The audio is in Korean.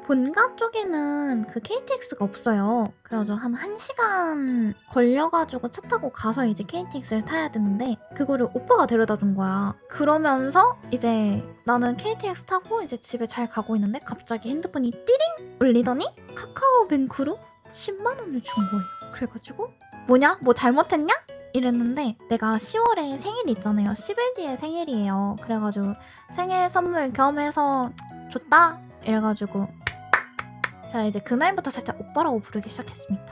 본가 쪽에는 그 KTX가 없어요. 그래가지고 한 1시간 걸려가지고 차 타고 가서 이제 KTX를 타야 되는데 그거를 오빠가 데려다 준 거야. 그러면서 이제 나는 KTX 타고 이제 집에 잘 가고 있는데 갑자기 핸드폰이 띠링 울리더니 카카오뱅크로 10만 원을 준 거예요. 그래가지고 뭐냐? 뭐 잘못했냐? 이랬는데 내가 10월에 생일이 있잖아요. 10일 뒤에 생일이에요. 그래가지고 생일 선물 겸해서 줬다? 이래가지고 제가 이제 그날부터 살짝 오빠라고 부르기 시작했습니다.